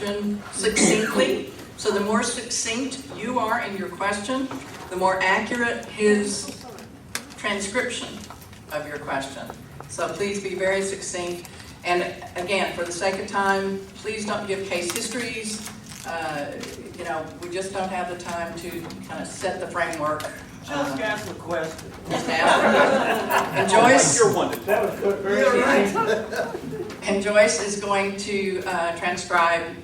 question succinctly. So the more succinct you are in your question, the more accurate his transcription of your question. So please be very succinct. And again, for the sake of time, please don't give case histories. You know, we just don't have the time to kind of set the framework. Just ask a question. Just ask. And Joyce, You're one. That was good. Very right. and Joyce is going to transcribe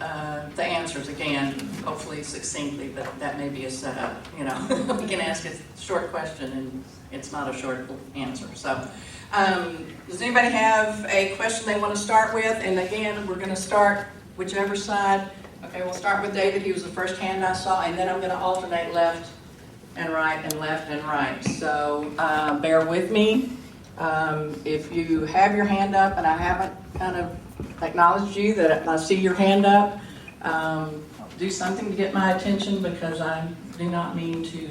the answers again, hopefully succinctly, but that may be a setup. You know, we can ask a short question and it's not a short answer. So, does anybody have a question they want to start with? And again, we're going to start whichever side. Okay, we'll start with David. He was the first hand I saw, and then I'm going to alternate left and right and left and right. So bear with me. If you have your hand up and I haven't kind of acknowledged you that I see your hand up, do something to get my attention because I do not mean to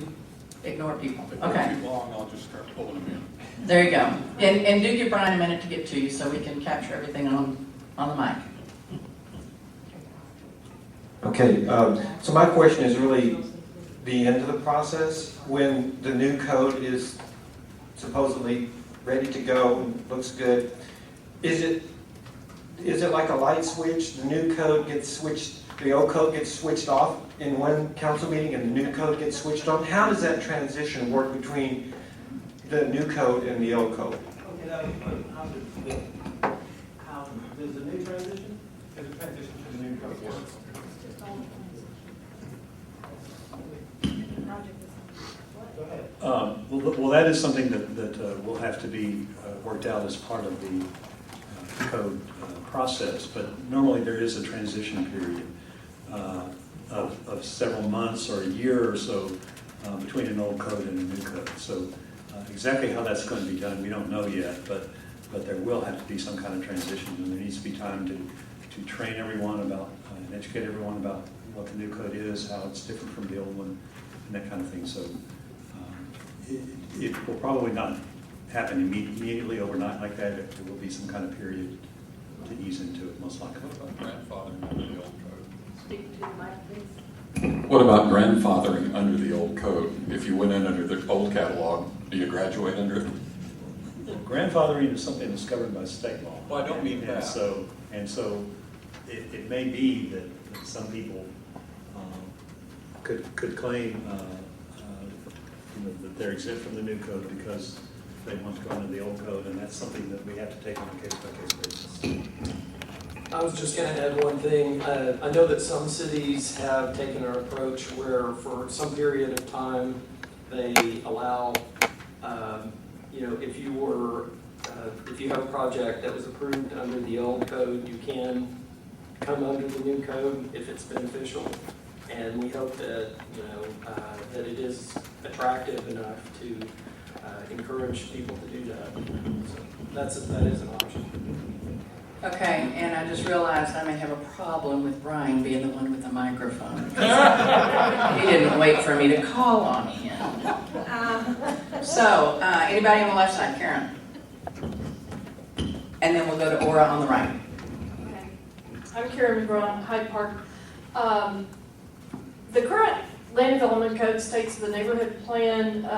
ignore people. If Okay. they're too long, I'll just start pulling them in. There you go. And do give Brian a minute to get to you so we can capture everything on the mic. Okay, so my question is really the end of the process, when the new code is supposedly ready to go and looks good. Is it like a light switch? The new code gets switched, the old code gets switched off in one council meeting and the new code gets switched on? How does that transition work between the new code and the old code? Okay, that was good. How does the new transition? Does the transition to the new code work? Go ahead. Well, that is something that will have to be worked out as part of the code process. But normally there is a transition period of several months or a year or so between an old code and a new code. So exactly how that's going to be done, we don't know yet. But there will have to be some kind of transition, and there needs to be time to train everyone about and educate everyone about what the new code is, how it's different from the old one, and that kind of thing. So it will probably not happen immediately overnight like that. There will be some kind of period to ease into it, most likely. What about grandfathering under the old code? Speak to the mic, please. What about grandfathering under the old code? If you went in under the old catalog, do you graduate under it? Grandfathering is something that's governed by state law. Well, I don't mean that. And so it may be that some people could claim that they're exempt from the new code because they want to go under the old code, and that's something that we have to take on a case-by-case basis. I was just going to add one thing. I know that some cities have taken an approach where for some period of time they allow, if you have a project that was approved under the old code, you can come under the new code if it's beneficial. And we hope that, that it is attractive enough to encourage people to do that. So that is an option. Okay, and I just realized I may have a problem with Brian being the one with the microphone. He didn't wait for me to call on him. So, anybody on the left side? Karen. And then we'll go to Aura on the right. Okay. I'm Karen McGraw, Hyde Park. The current land development code states the neighborhood plan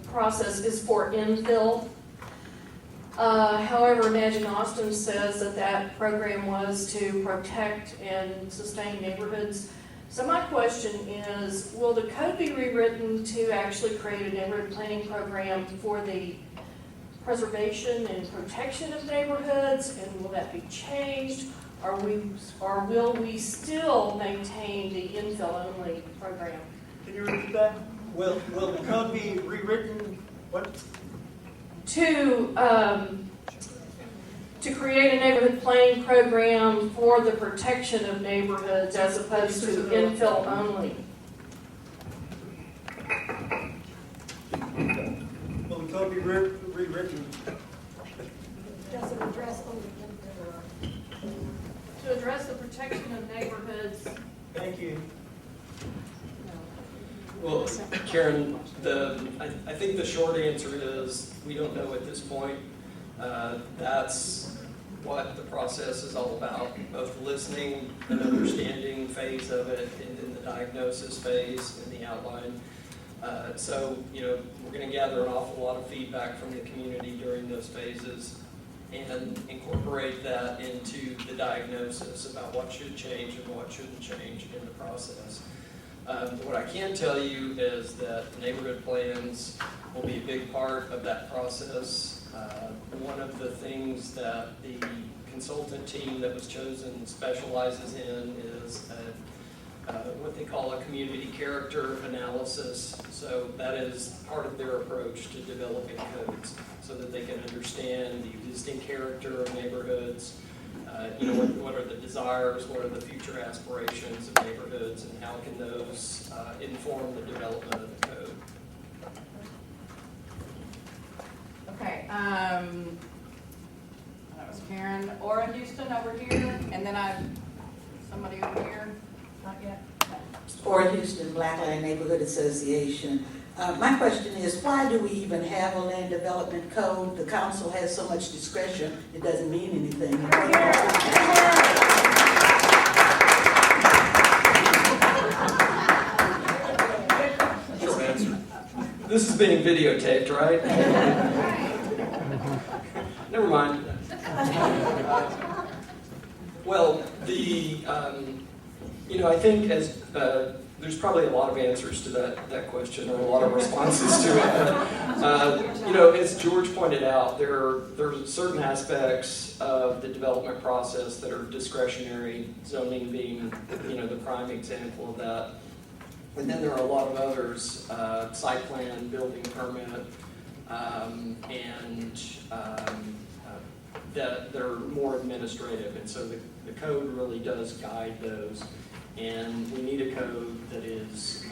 process is for infill. However, Imagine Austin says that program was to protect and sustain neighborhoods. So my question is, will the code be rewritten to actually create a neighborhood planning program for the preservation and protection of neighborhoods, and will that be changed? Or will we still maintain the infill-only program? Can you repeat that? Will the code be rewritten? What? To create a neighborhood planning program for the protection of neighborhoods as opposed to infill only. Will the code be rewritten? Does it address only To address the protection of neighborhoods. Thank you. Well, Karen, I think the short answer is we don't know at this point. That's what the process is all about, both the listening and understanding phase of it, and then the diagnosis phase and the outline. So, we're going to gather an awful lot of feedback from the community during those phases and incorporate that into the diagnosis about what should change and what shouldn't change in the process. What I can tell you is that the neighborhood plans will be a big part of that process. One of the things that the consultant team that was chosen specializes in is what they call a community character analysis. So that is part of their approach to developing codes, so that they can understand the existing character of neighborhoods, what are the desires, what are the future aspirations of neighborhoods, and how can those inform the development of the code. Okay, that was Karen. Ora Houston over here, and then somebody over here. Not yet? Ora Houston, Blackland Neighborhood Association. My question is, why do we even have a land development code? The council has so much discretion, it doesn't mean anything. Short answer. This is being videotaped, right? Never mind. Well, I think there's probably a lot of answers to that question, or a lot of responses to it. As George pointed out, there are certain aspects of the development process that are discretionary, zoning being, the prime example of that. And then there are a lot of others, site plan, building permit, that are more administrative. And so the code really does guide those. And we need a code that is,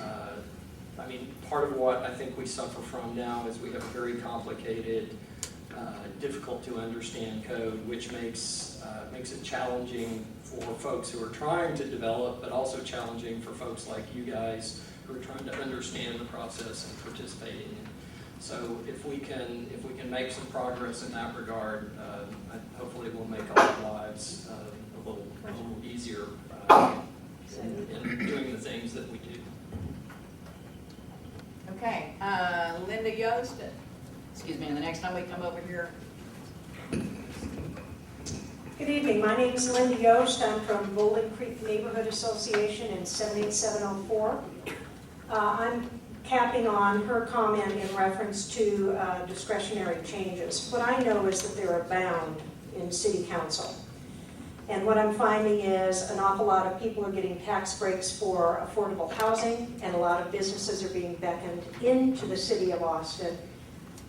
part of what I think we suffer from now is we have a very complicated, difficult to understand code, which makes it challenging for folks who are trying to develop, but also challenging for folks like you guys who are trying to understand the process and participate in it. So if we can make some progress in that regard, hopefully we'll make our lives a little easier in doing the things that we do. Okay, Linda Yost, and the next time we come over here. Good evening, my name is Linda Yost. I'm from Bowling Creek Neighborhood Association in 78704. I'm capping on her comment in reference to discretionary changes. What I know is that they're abound in City Council. And what I'm finding is an awful lot of people are getting tax breaks for affordable housing, and a lot of businesses are being beckoned into the city of Austin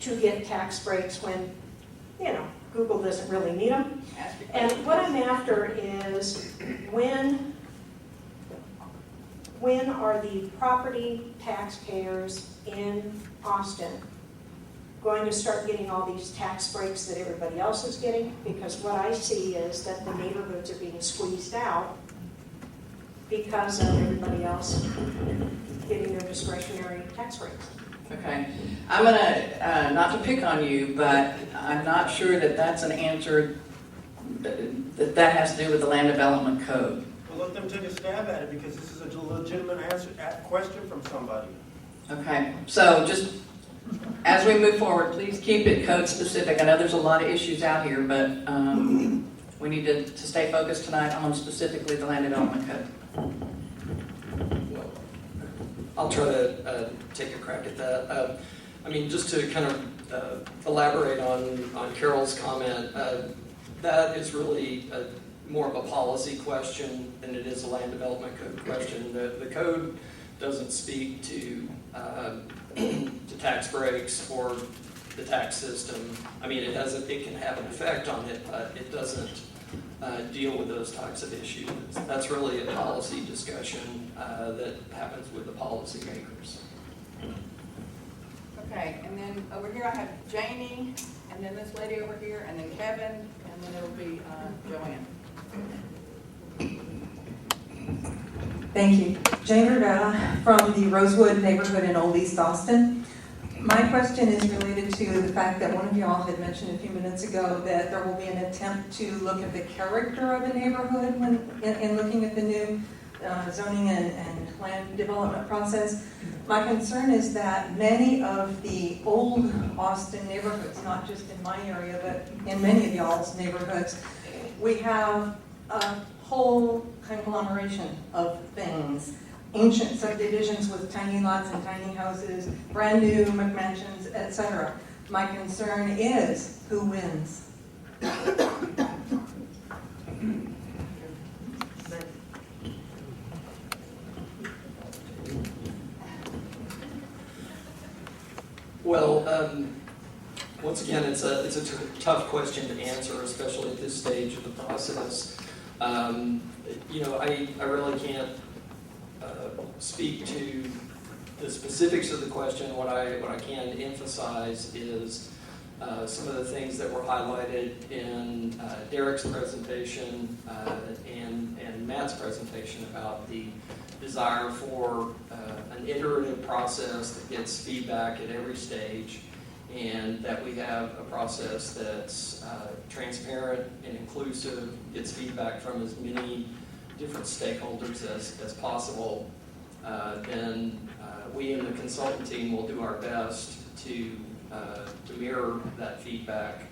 to get tax breaks when, Google doesn't really need them. And what I'm after is when are the property taxpayers in Austin going to start getting all these tax breaks that everybody else is getting? Because what I see is that the neighborhoods are being squeezed out because of everybody else getting their discretionary tax breaks. Okay, I'm gonna, not to pick on you, but I'm not sure that that's an answer that has to do with the land development code. Well, let them take a stab at it, because this is a legitimate question from somebody. Okay, so just as we move forward, please keep it code specific. I know there's a lot of issues out here, but we need to stay focused tonight on specifically the land development code. Well, I'll try to take a crack at that. Just to kind of elaborate on Carol's comment, that is really more of a policy question than it is a land development code question. The code doesn't speak to tax breaks or the tax system. It can have an effect on it, but it doesn't deal with those types of issues. That's really a policy discussion that happens with the policymakers. Okay, and then over here I have Jamie, and then this lady over here, and then Kevin, and then it'll be Joanne. Thank you. Jane Rivera from the Rosewood neighborhood in Old East Austin. My question is related to the fact that one of y'all had mentioned a few minutes ago that there will be an attempt to look at the character of a neighborhood when, in looking at the new zoning and land development process. My concern is that many of the old Austin neighborhoods, not just in my area, but in many of y'all's neighborhoods, we have a whole conglomeration of things. Ancient subdivisions with tiny lots and tiny houses, brand new McMansions, etc. My concern is who wins. Well, once again, it's a tough question to answer, especially at this stage of the process. You know, I really can't speak to the specifics of the question. What I can emphasize is some of the things that were highlighted in Derek's presentation and Matt's presentation about the desire for an iterative process that gets feedback at every stage, and that we have a process that's transparent and inclusive, gets feedback from as many different stakeholders as possible. Then we in the consultant team will do our best to mirror that feedback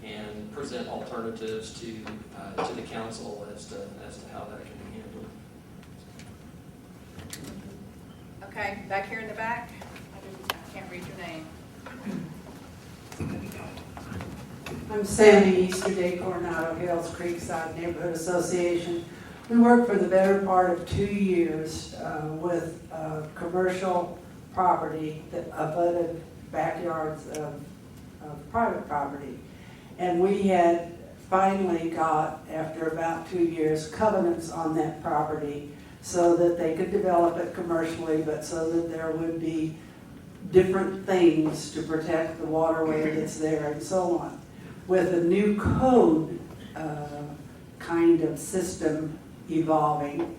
and present alternatives to the council as to how that can be handled. Okay, back here in the back. I can't read your name. I'm Sandy Easterday, Coronado Hills Creekside Neighborhood Association. We worked for the better part of 2 years with commercial property that abutted backyards of private property. And we had finally got, after about 2 years, covenants on that property so that they could develop it commercially, but so that there would be different things to protect the waterway that's there and so on. With a new code kind of system evolving,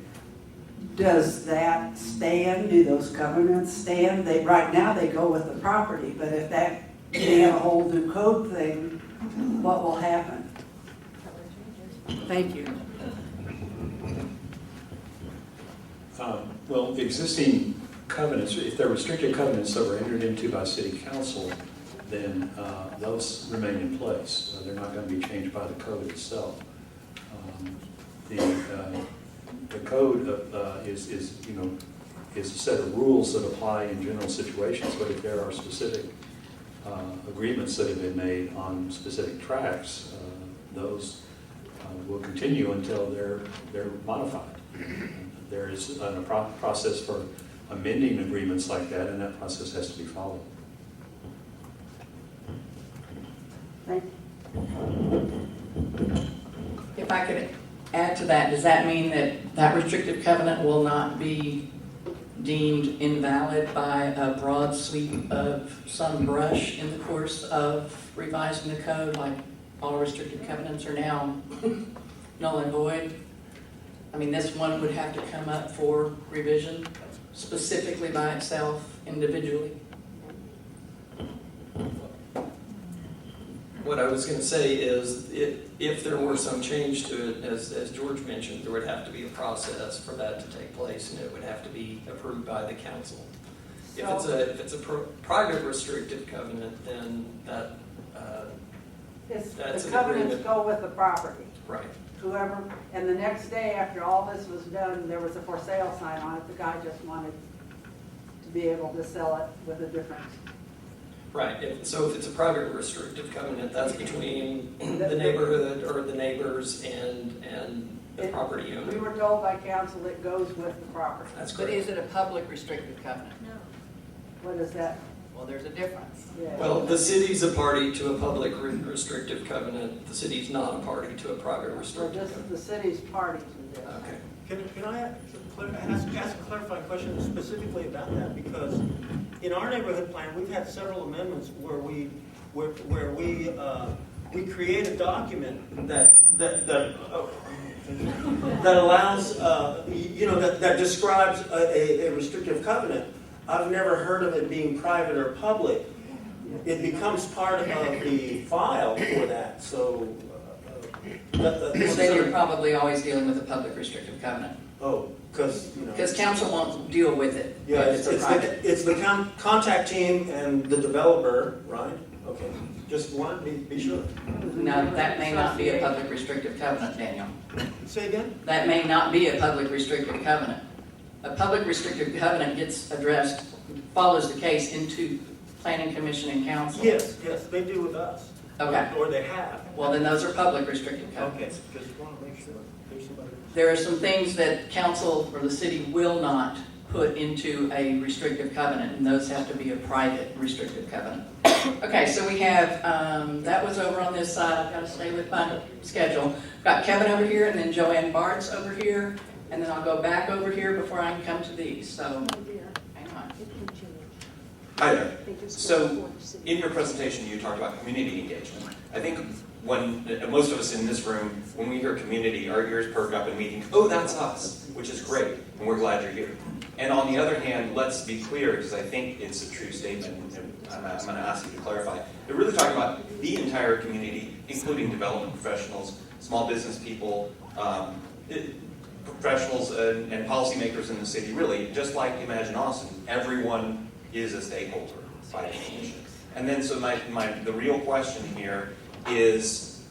does that stand? Do those covenants stand? Right now they go with the property, but if that became a whole new code thing, what will happen? Thank you. Well, the existing covenants, if they're restricted covenants that were entered into by city council, then those remain in place. They're not going to be changed by the code itself. The code is a set of rules that apply in general situations, but if there are specific agreements that have been made on specific tracts, those will continue until they're modified. There is a process for amending agreements like that, and that process has to be followed. Thank you. If I could add to that, does that mean that restrictive covenant will not be deemed invalid by a broad sweep of some brush in the course of revising the code, like all restrictive covenants are now null and void? I mean, this one would have to come up for revision specifically by itself, individually. What I was going to say is, if there were some change to it, as George mentioned, there would have to be a process for that to take place, and it would have to be approved by the council. If it's a private restrictive covenant, then that's The an covenants agreement. go with the property. Right. Whoever, and the next day after all this was done, there was a for sale sign on it. The guy just wanted to be able to sell it with a difference. Right. So if it's a private restrictive covenant, that's between the neighborhood or the neighbors and the property We owner. were told by council it goes with the property. That's But correct. is it a public restrictive covenant? What is that? Well, there's a difference. Yeah. Well, the city's a party to a public restrictive covenant. The city's not a party to a private Well, restrictive this is covenant. the city's party to this. Okay. Can I ask a clarifying question specifically about that? Because in our neighborhood plan, we've had several amendments where we create a document that allows, that describes a restrictive covenant. I've never heard of it being private or public. it becomes part of the file for that, so. Well, then you're probably always dealing with a public restrictive covenant, Oh, because, you know. because council won't deal with it, Yeah, but it's a private. it's the contact team and the developer, right? Okay, just wanted to be sure. No, that may not be a public restrictive covenant, Daniel. Say again? That may not be a public restrictive covenant. A public restrictive covenant gets addressed, follows the case into planning commission and council. Yes, they do with us. Okay. Or they have. Well, then those are public restrictive covenants. Okay, just want to make sure there's somebody. There are some things that council or the city will not put into a restrictive covenant, and those have to be a private restrictive covenant. Okay, so we have, that was over on this side. I've got to stay with my schedule. Got Kevin over here, and then Joanne Bartz over here, and then I'll go back over here before I can come to these, so hang on. Hi there. So, in your presentation, you talked about community engagement. I think when most of us in this room, when we hear community, our ears perk up and we think, oh, that's us, which is great, and we're glad you're here. And on the other hand, let's be clear, because I think it's a true statement, and I'm going to ask you to clarify. They're really talking about the entire community, including development professionals, small business people, professionals and policymakers in the city. Really, just like Imagine Austin, everyone is a stakeholder by definition. And then so the real question here is,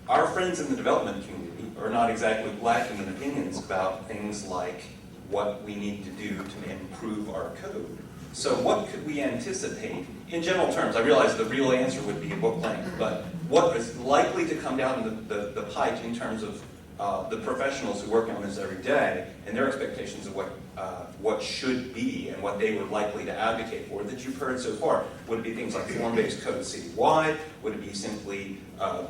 our friends in the development community are not exactly lacking in opinions about things like what we need to do to improve our code. So what could we anticipate in general terms? I realize the real answer would be a book length, but what is likely to come down the pike in terms of the professionals who work on this every day and their expectations of what should be and what they were likely to advocate for that you've heard so far? Would it be things like form-based code citywide? Would it be simply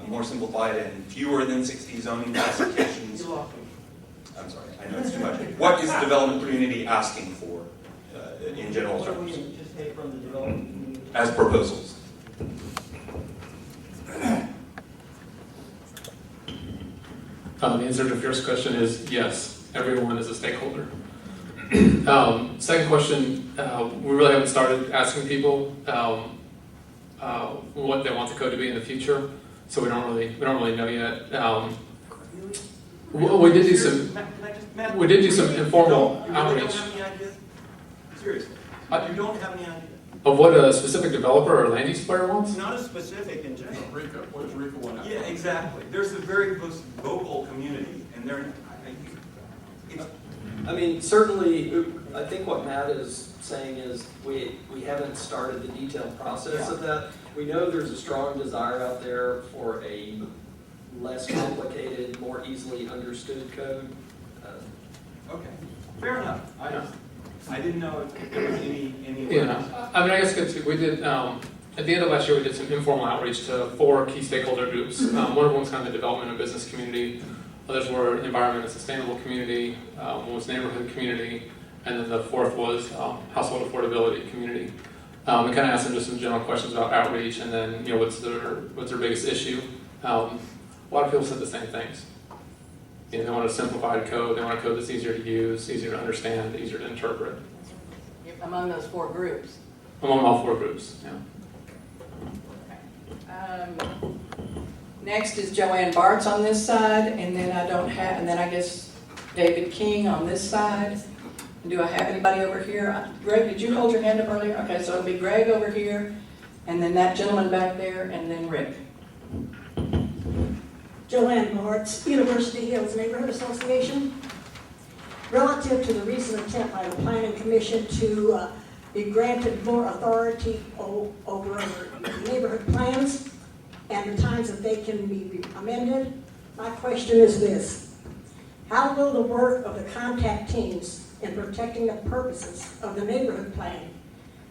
more simplified and fewer than 60 zoning classifications? You're welcome. I'm sorry, I know it's too much. What is the development community asking for in general What do we terms anticipate from the development community? as proposals? The answer to the first question is yes, everyone is a stakeholder. Second question, we really haven't started asking people what they want the code to be in the future, so we don't really know yet. We did do some informal outreach. You don't have any ideas? Seriously? You don't have any ideas? Of what a specific developer or land use player wants? Not as specific in general. Rico, what does Rico want? Yeah, exactly. There's a very vocal community, and I mean, certainly, I think what Matt is saying is we haven't started the detailed process of that. We know there's a strong desire out there for a less complicated, more easily understood code. okay, fair enough. I didn't know if there was any. Yeah, I mean, I guess we did, at the end of last year, we did some informal outreach to 4 key stakeholder groups. One of them was kind of the development and business community. Others were environment and sustainable community. One was neighborhood community. And then the 4th was household affordability community. We kind of asked them just some general questions about outreach and then, what's their biggest issue. A lot of people said the same things. They want a simplified code. They want a code that's easier to use, easier to understand, easier to interpret. Among those 4 groups. Among all 4 groups, yeah. Next is Joanne Bartz on this side, and then I guess David King on this side. Do I have anybody over here? Greg, did you hold your hand up earlier? Okay, so it'll be Greg over here, and then that gentleman back there, and then Rick. Joanne Bartz, University Hills Neighborhood Association. Relative to the recent attempt by the Planning Commission to be granted more authority over neighborhood plans and the times that they can be amended, my question is this. How will the work of the contact teams in protecting the purposes of the neighborhood plan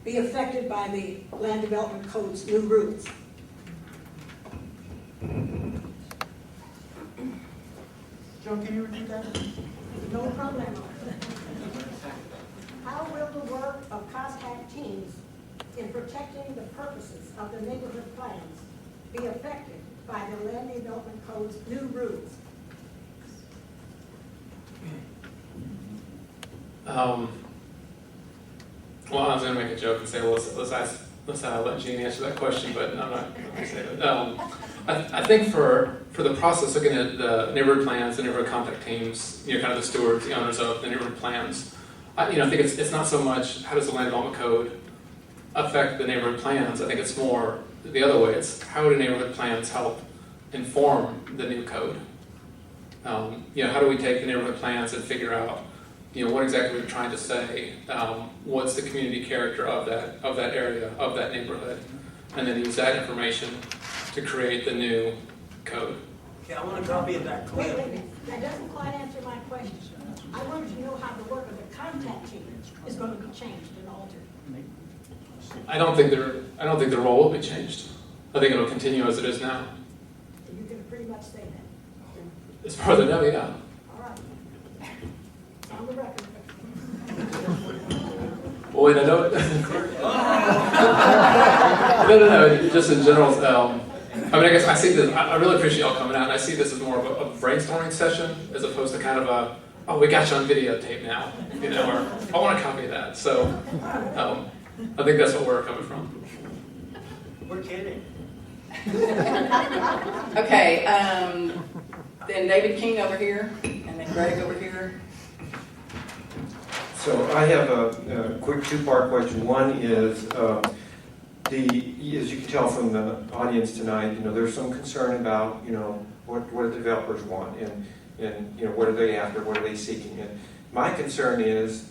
be affected by the Land Development Code's new rules? Joe, can you repeat that? No problem. How will the work of contact teams in protecting the purposes of the neighborhood plans be affected by the Land Development Code's new rules? Well, I was going to make a joke and say, well, let's ask let's let Jean answer that question, but I'm not going to say that. I think for the process, looking at the neighborhood plans, the neighborhood contact teams, kind of the stewards, the owners of the neighborhood plans, I think it's not so much how does the land development code affect the neighborhood plans. I think it's more the other way. It's how do neighborhood plans help inform the new code? How do we take the neighborhood plans and figure out, what exactly we're trying to say? What's the community character of that area, of that neighborhood, and then use that information to create the new code. Okay, I want a copy of that Wait, clip. wait, wait. That doesn't quite answer my question. I wanted to know how the work of the contact team is going to be changed and altered. I don't think their role will be changed. I think it'll continue as it is now. You can pretty much say that. As far as I know, yeah. All right. On the record. Well, wait, I don't. No. Just in general, I guess I see this. I really appreciate y'all coming out, and I see this as more of a brainstorming session as opposed to kind of we got you on videotape now, or I want a copy of that. So, I think that's what we're coming from. We're kidding. Okay, then David King over here, and then Greg over here. So I have a quick two-part question. One is, as you can tell from the audience tonight, there's some concern about, what do the developers want, and what are they after, what are they seeking? And my concern is,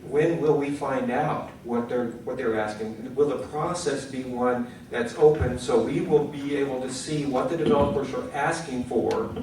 when will we find out what they're asking? Will the process be one that's open so we will be able to see what the developers are asking for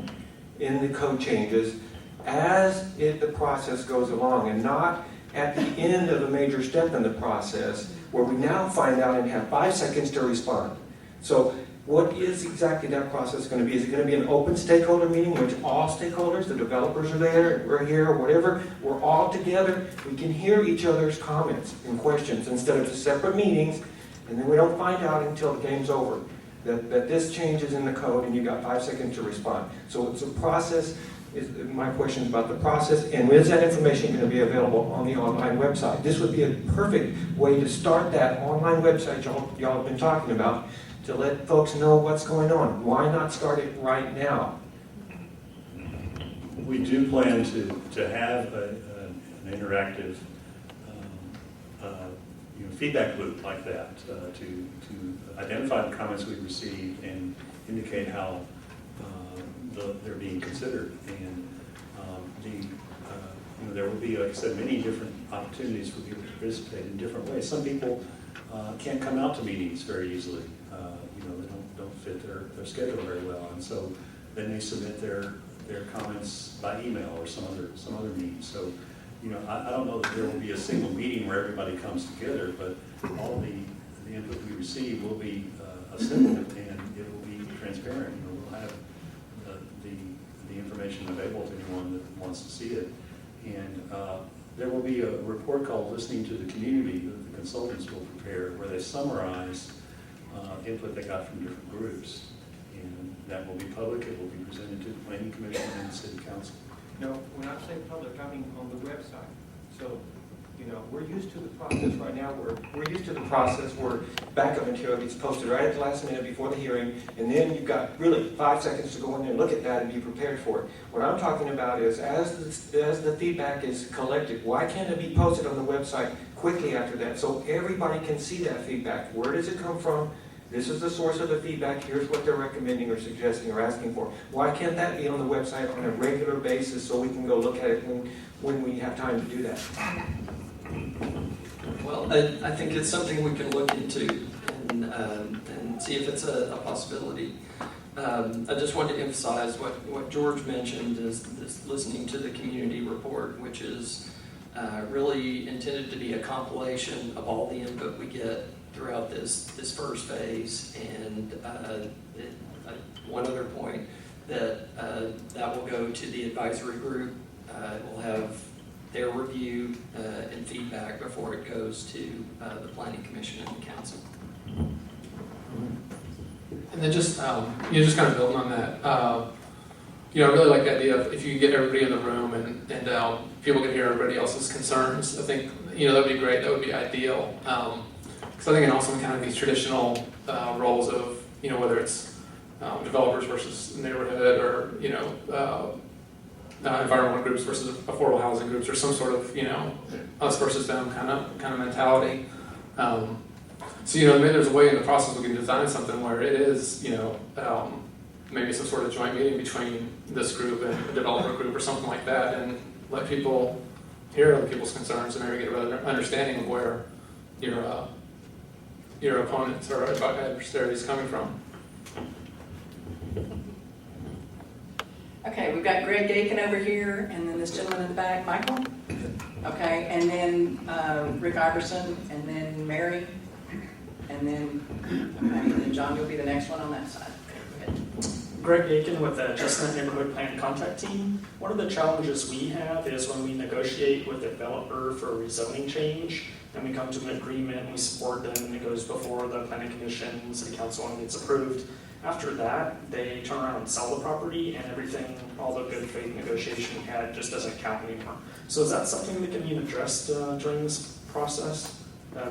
in the code changes as the process goes along, and not at the end of a major step in the process where we now find out and have 5 seconds to respond. So what is exactly that process going to be? Is it going to be an open stakeholder meeting in which all stakeholders, the developers are there, we're here, or whatever, we're all together, we can hear each other's comments and questions instead of just separate meetings, and then we don't find out until the game's over that this changes in the code and you've got 5 seconds to respond. So it's a process. My question is about the process, and is that information going to be available on the online website? This would be a perfect way to start that online website y'all have been talking about, to let folks know what's going on. Why not start it right now? We do plan to have an interactive feedback loop like that to identify the comments we receive and indicate how they're being considered. And there will be, like I said, many different opportunities for people to participate in different ways. Some people can't come out to meetings very easily. They don't fit their schedule very well, and so then they submit their comments by email or some other means. So, I don't know that there will be a single meeting where everybody comes together, but all the input we receive will be assembled and it will be transparent. We'll have the information available to anyone that wants to see it, and there will be a report called Listening to the Community that the consultants will prepare, where they summarize input they got from different groups, and that will be public. It will be presented to the Planning Commission and the City Council. No, when I say public, I mean on the website. So, we're used to the process right now. We're used to the process where Backup material gets posted right at the last minute before the hearing, and then you've got really 5 seconds to go in there and look at that and be prepared for it. What I'm talking about is as the feedback is collected, why can't it be posted on the website quickly after that so everybody can see that feedback? Where does it come from? This is the source of the feedback. Here's what they're recommending or suggesting or asking for. Why can't that be on the website on a regular basis so we can go look at it when we have time to do that? Well, I think it's something we can look into and see if it's a possibility. I just want to emphasize what George mentioned is this listening to the community report, which is really intended to be a compilation of all the input we get throughout this first phase. And one other point, that will go to the advisory group. We'll have their review and feedback before it goes to the Planning Commission and the Council. And then just just kind of building on that. I really like the idea of if you get everybody in the room and people can hear everybody else's concerns. I think that would be great. That would be ideal. Because because I think in also kind of these traditional roles of, you know, whether it's developers versus neighborhood, or, you know, environmental groups versus affordable housing groups, or some sort of, you know, us versus them kind of mentality. So, you know, maybe there's a way in the process we can design something where it is, you know, maybe some sort of joint meeting between this group and a developer group or something like that, and let people hear other people's concerns and maybe get a better understanding of where your opponents or adversaries coming from. Okay, we've got Greg Dakin over here, and then this gentleman in the back, Michael? Okay, and then Rick Iverson, and then Mary, and then John, you'll be the next one on that side. Okay, go ahead. Greg Dakin with the Chestnut Neighborhood Plan Contract Team. One of the challenges we have is when we negotiate with a developer for a rezoning change, and we come to an agreement, we support them, and it goes before the planning commission, city council, and gets approved. After that, they turn around and sell the property, and everything, all the good faith negotiation we had just doesn't count anymore. So is that something that can be addressed during this process,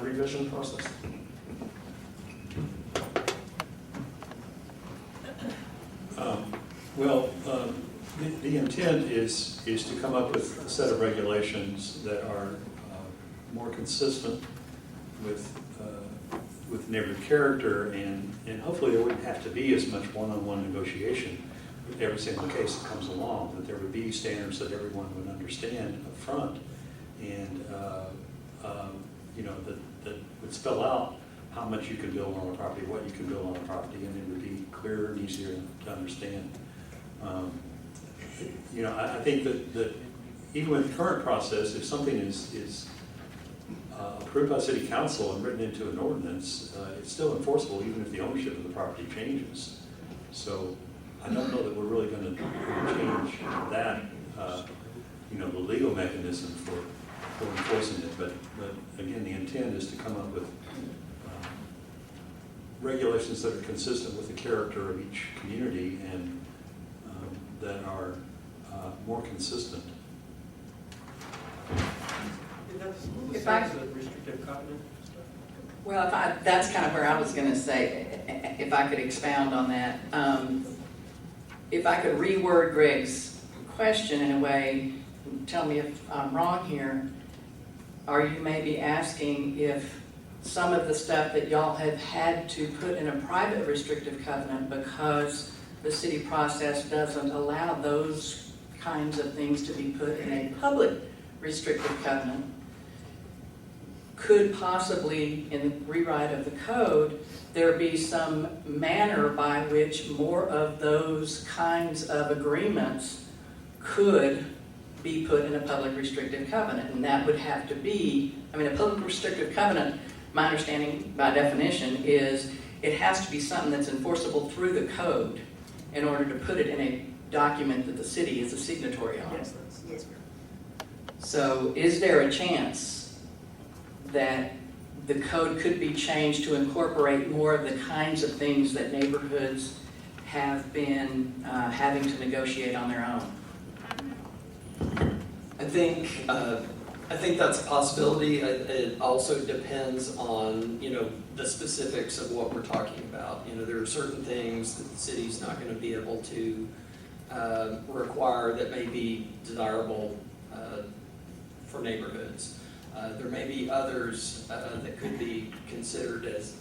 revision process? The intent is to come up with a set of regulations that are more consistent with neighborhood character, and hopefully there wouldn't have to be as much one-on-one negotiation with every single case that comes along, that there would be standards that everyone would understand up front, and you know, that would spell out how much you can build on a property, what you can build on a property, and it would be clearer and easier to understand. You know, I think that even with the current process, if something is approved by city council and written into an ordinance, it's still enforceable even if the ownership of the property changes. So I don't know that we're really going to change that, you know, the legal mechanism for enforcing it. But again, the intent is to come up with regulations that are consistent with the character of each community and that are more consistent. If I restrictive covenant. Well, that's kind of where I was going to say, if I could expound on that. If I could reword Greg's question in a way, tell me if I'm wrong here, are you maybe asking if some of the stuff that y'all have had to put in a private restrictive covenant because the city process doesn't allow those kinds of things to be put in a public restrictive covenant, could possibly, in the rewrite of the code, there be some manner by which more of those kinds of agreements could be put in a public restrictive covenant? And that would have to be, I mean, a public restrictive covenant, my understanding by definition is it has to be something that's enforceable through the code in order to put it in a document that the city is a signatory on. Yes, yes. So is there a chance that the code could be changed to incorporate more of the kinds of things that neighborhoods have been having to negotiate on their own? I think that's a possibility. It also depends on, you know, the specifics of what we're talking about. You know, there are certain things that the city's not going to be able to require that may be desirable for neighborhoods. There may be others that could be considered as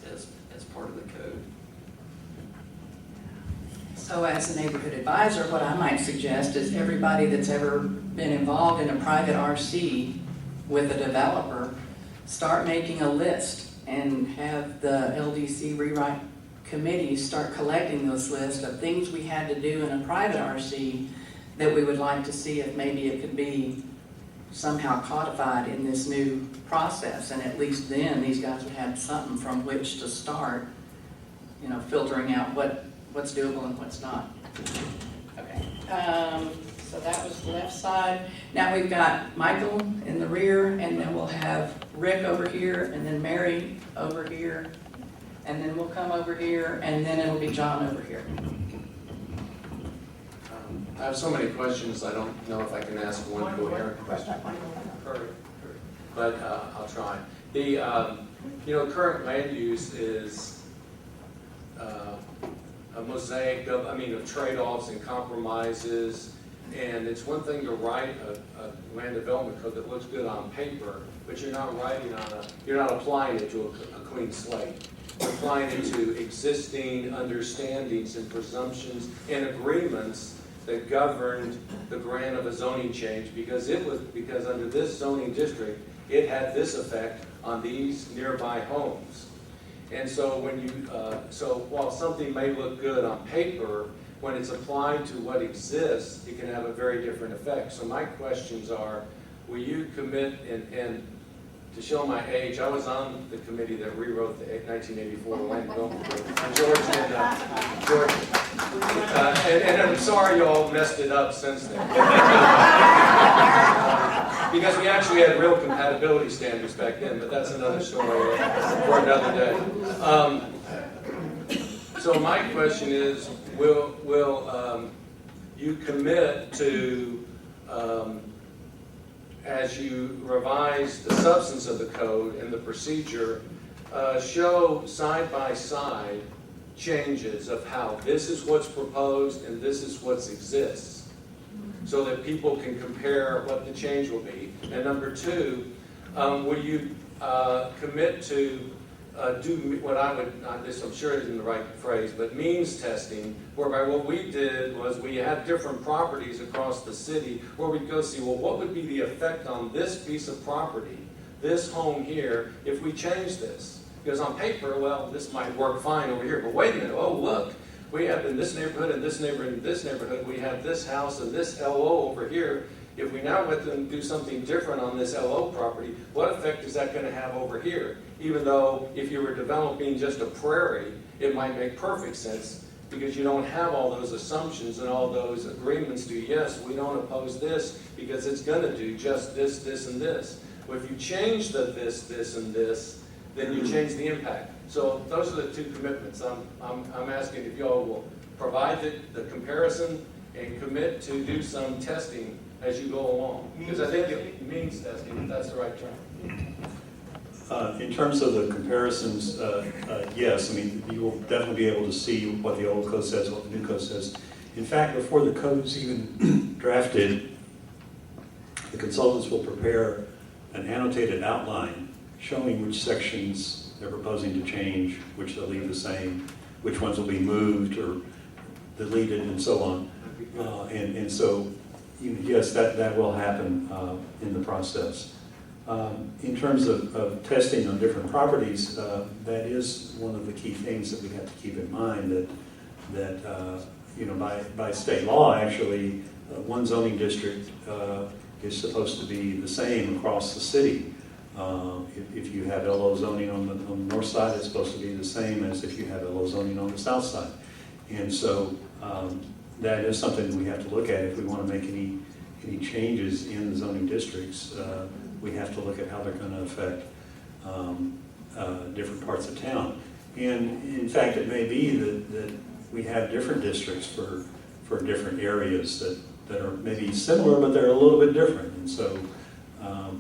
part of the code. So as a neighborhood advisor, what I might suggest is everybody that's ever been involved in a private RC with a developer, start making a list and have the LDC rewrite committee start collecting those lists of things we had to do in a private RC that we would like to see if maybe it could be somehow codified in this new process. And at least then these guys would have something from which to start, you know, filtering out what's doable and what's not. Okay. So that was the left side. Now we've got Michael in the rear, and then we'll have Rick over here, and then Mary over here, and then we'll come over here, and then it'll be John over here. I have so many questions, I don't know if I can ask one coherent question. But I'll try. The, current land use is a mosaic of, of trade-offs and compromises. And it's one thing to write a land development code that looks good on paper, but you're not you're not applying it to a clean slate. You're applying it to existing understandings and presumptions and agreements that governed the grant of a zoning change, because under this zoning district, it had this effect on these nearby homes. And so while something may look good on paper, when it's applied to what exists, it can have a very different effect. So my questions are, will you commit, and to show my age, I was on the committee that rewrote the 1984 Land Development Code. George, and I'm sorry you all messed it up since then. Because we actually had real compatibility standards back then, but that's another story for another day. So my question is, will you commit to, as you revise the substance of the code and the procedure, show side by side changes of how this is what's proposed and this is what exists, so that people can compare what the change will be? And number two, will you commit to do what I would, I'm sure it isn't the right phrase, but means testing, whereby what we did was we had different properties across the city where we'd go see, well, what would be the effect on this piece of property, this home here, if we change this? Because on paper, well, this might work fine over here, but wait a minute, oh, look, we have in this neighborhood, and this neighborhood, and this neighborhood, we have this house and this LO over here. If we now let them do something different on this LO property, what effect is that going to have over here? Even though if you were developing just a prairie, it might make perfect sense, because you don't have all those assumptions and all those agreements to, yes, we don't oppose this because it's going to do just this, this, and this. But if you change the this, this, and this, then you change the impact. So those are the two commitments. I'm asking if y'all will provide the comparison and commit to do some testing as you go along. Because I think it means testing, if that's the right term. In terms of the comparisons, yes, you will definitely be able to see what the old code says, what the new code says. In fact, before the code's even drafted, the consultants will prepare an annotated outline showing which sections they're proposing to change, which they'll leave the same, which ones will be moved or deleted, and so on. And so, yes, that will happen in the process. In terms of testing on different properties, that is one of the key things that we have to keep in mind, that by state law, actually, one zoning district is supposed to be the same across the city. If you have LO zoning on the north side, it's supposed to be the same as if you have LO zoning on the south side. And so that is something that we have to look at if we want to make any changes in the zoning districts. We have to look at how they're going to affect different parts of town. And in fact, it may be that we have different districts for different areas that are maybe similar, but they're a little bit different. And so,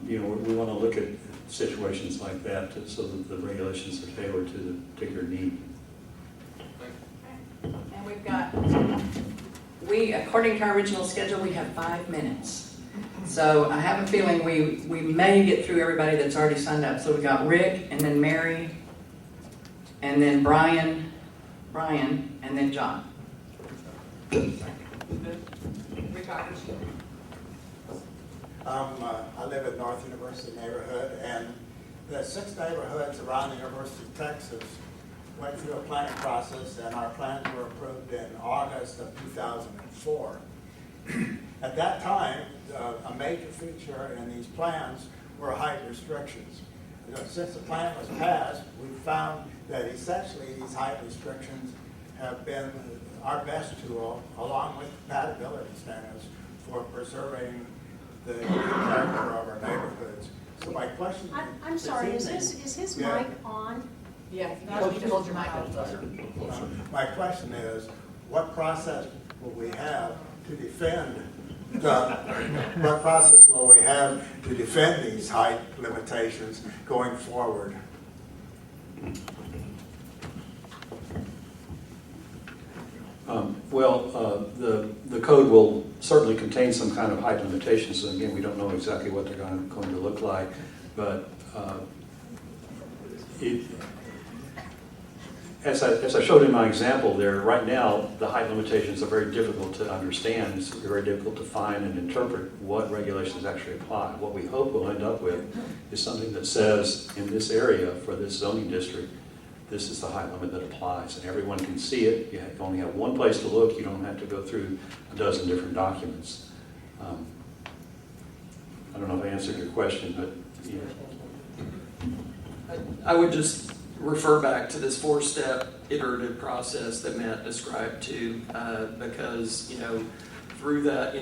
we want to look at situations like that so that the regulations are tailored to the particular need. And we've got, according to our original schedule, we have 5 minutes. So I have a feeling we may get through everybody that's already signed up. So we got Rick, and then Mary, and then Brian, and then John. I live at North University neighborhood, and the 6 neighborhoods around the University of Texas went through a planning process, and our plans were approved in August of 2004. At that time, a major feature in these plans were height restrictions. Since the plan was passed, we found that essentially these height restrictions have been our best tool, along with compatibility standards, for preserving the character of our neighborhoods. So my question I'm sorry, is his mic on? Yeah, you need to hold your mic up closer. My question is, what process will we have to defend what process will we have to defend these height limitations going forward? The code will certainly contain some kind of height limitations, and again, we don't know exactly what they're going to look like, but as I showed in my example there, right now, the height limitations are very difficult to understand. It's very difficult to find and interpret what regulations actually apply. What we hope we'll end up with is something that says, in this area, for this zoning district, this is the height limit that applies, and everyone can see it. You only have one place to look. You don't have to go through a dozen different documents. I don't know if I answered your question, but yeah. I would just refer back to this 4-step iterative process that Matt described too, because, through that,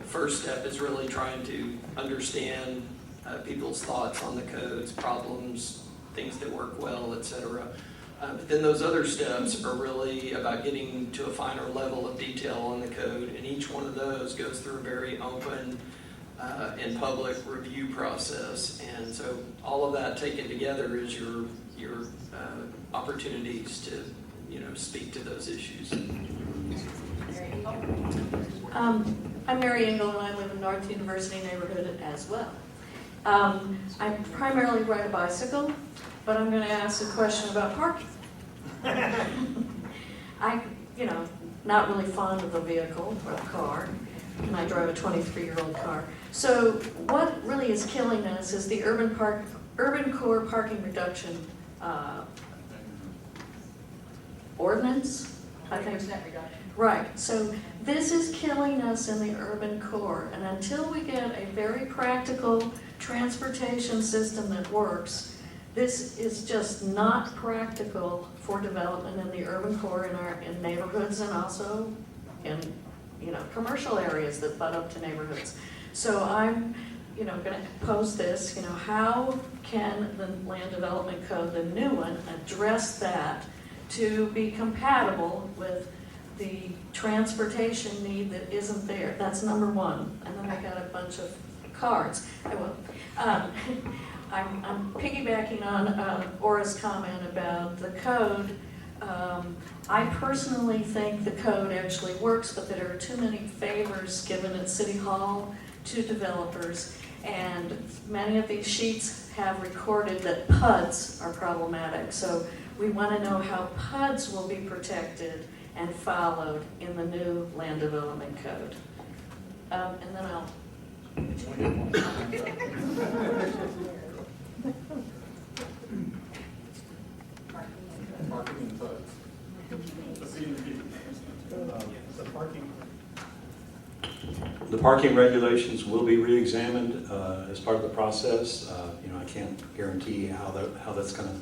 first step is really trying to understand people's thoughts on the codes, problems, things that work well, etc. But then those other steps are really about getting to a finer level of detail on the code, and each one of those goes through a very open and public review process. And so all of that taken together is your opportunities to speak to those issues. I'm Mary Engel, and I live in North University neighborhood as well. I primarily ride a bicycle, but I'm going to ask a question about parking. Not really fond of the vehicle or the car, and I drive a 23-year-old car. So what really is killing us is the urban core parking reduction ordinance, I think. Right, so this is killing us in the urban core, and until we get a very practical transportation system that works, this is just not practical for development in the urban core in neighborhoods, and also in commercial areas that butt up to neighborhoods. So I'm going to pose this, how can the land development code, the new one, address that to be compatible with the transportation need that isn't there? That's number one. And then I got a bunch of cards. I will. I'm piggybacking on Aura's comment about the code. I personally think the code actually works, but there are too many favors given at City Hall to developers, and many of these sheets have recorded that PUDs are problematic. So we want to know how PUDs will be protected and followed in the new land development code. And then I'll... Parking and PUDs. The parking regulations will be re-examined as part of the process. I can't guarantee how that's going to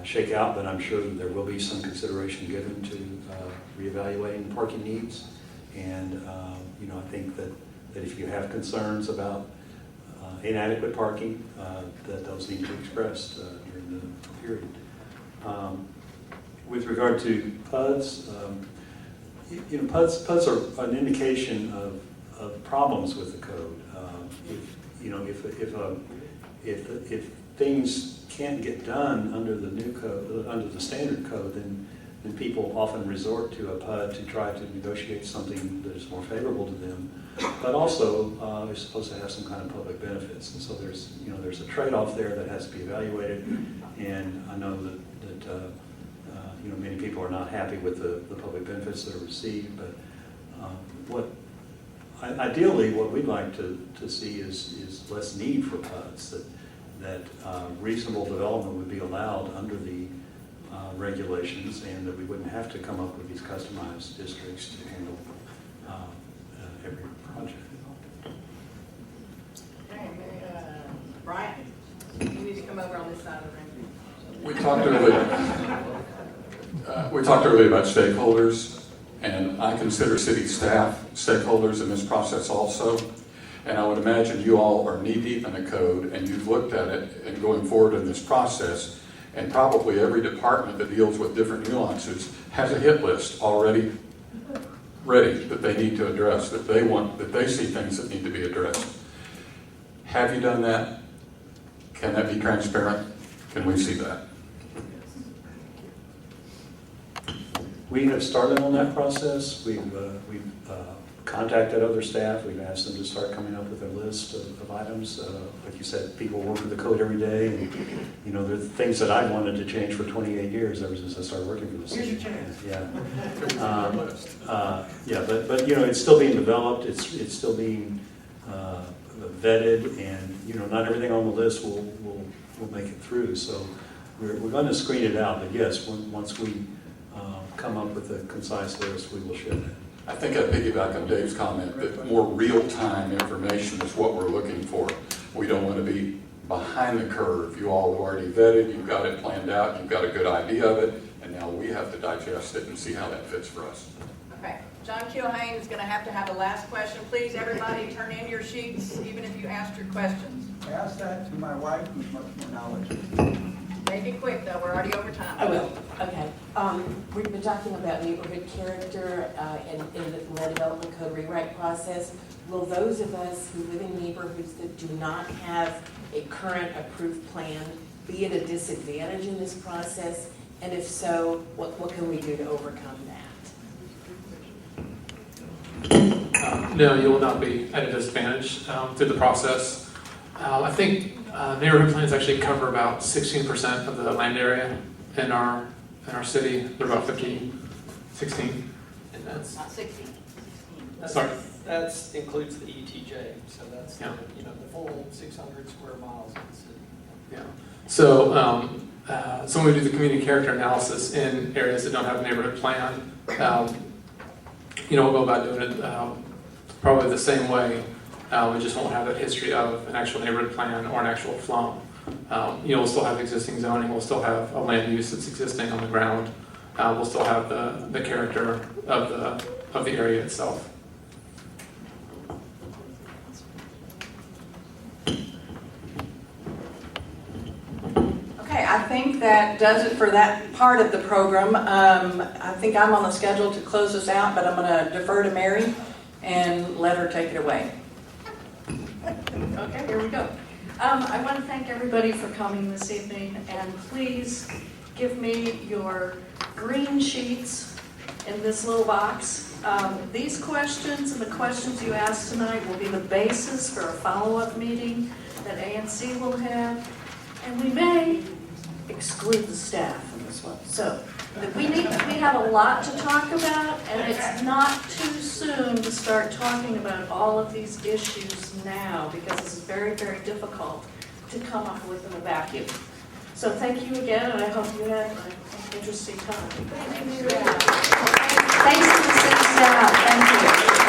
shake out, but I'm sure that there will be some consideration given to reevaluating parking needs. And I think that if you have concerns about inadequate parking, that those need to be expressed during the period. With regard to PUDs, PUDs are an indication of problems with the code. If things can't get done under the new code, under the standard code, then people often resort to a PUD to try to negotiate something that is more favorable to them, but also is supposed to have some kind of public benefits. And so there's a trade-off there that has to be evaluated, and I know that many people are not happy with the public benefits that are received, but ideally what we'd like to see is less need for PUDs, that reasonable development would be allowed under the regulations, and that we wouldn't have to come up with these customized districts to handle every project. Okay, Brian, you need to come over on this side of the room. We talked earlier about stakeholders, and I consider city staff stakeholders in this process also. And I would imagine you all are knee-deep in the code, and you've looked at it and going forward in this process, and probably every department that deals with different nuances has a hit list already ready, that they need to address, that they see things that need to be addressed. Have you done that? Can that be transparent? Can we see that? We have started on that process. We've contacted other staff. We've asked them to start coming up with a list of items. Like you said, people work with the code every day, and you know, there are things that I wanted to change for 28 years ever since I started working for the city. Here's your chance. Yeah. Yeah, but you know, it's still being developed. It's still being vetted, and you know, not everything on the list will make it through. So we're going to screen it out. But yes, once we come up with a concise list, we will share that. I think I piggyback on Dave's comment that more real-time information is what we're looking for. We don't want to be behind the curve. You all have already vetted, you've got it planned out, you've got a good idea of it, and now we have to digest it and see how that fits for us. Okay, John Keelhain is going to have the last question. Please, everybody, turn in your sheets, even if you asked your questions. Ask that to my wife, who's much more knowledgeable. Make it quick, though, we're already over time. I will, okay. We've been talking about neighborhood character in the land development code rewrite process. Will those of us who live in neighborhoods that do not have a current approved plan be at a disadvantage in this process? And if so, what can we do to overcome that? No, you will not be at a disadvantage through the process. I think neighborhood plans actually cover about 16% of the land area in our city. They're about 16. And that's Not 60. sorry. That includes the ETJ, so that's, Yeah. the full 600 square miles of the city. Yeah. So, so when we do the community character analysis in areas that don't have a neighborhood plan, we'll go about doing it probably the same way. We just won't have that history of an actual neighborhood plan or an actual FLUM. We'll still have existing zoning. We'll still have a land use that's existing on the ground. We'll still have the character of the area itself. Okay, I think that does it for that part of the program. I think I'm on the schedule to close this out, but I'm going to defer to Mary and let her take it away. Okay, here we go. I want to thank everybody for coming this evening, and please give me your green sheets in this little box. These questions and the questions you asked tonight will be the basis for a follow-up meeting that ANC will have, and we may exclude the staff in this one. So we have a lot to talk about, and it's not too soon to start talking about all of these issues now, because it's very, very difficult to come up with in a vacuum. So thank you again, and I hope you had an interesting time. Thanks to the city staff. Thank you.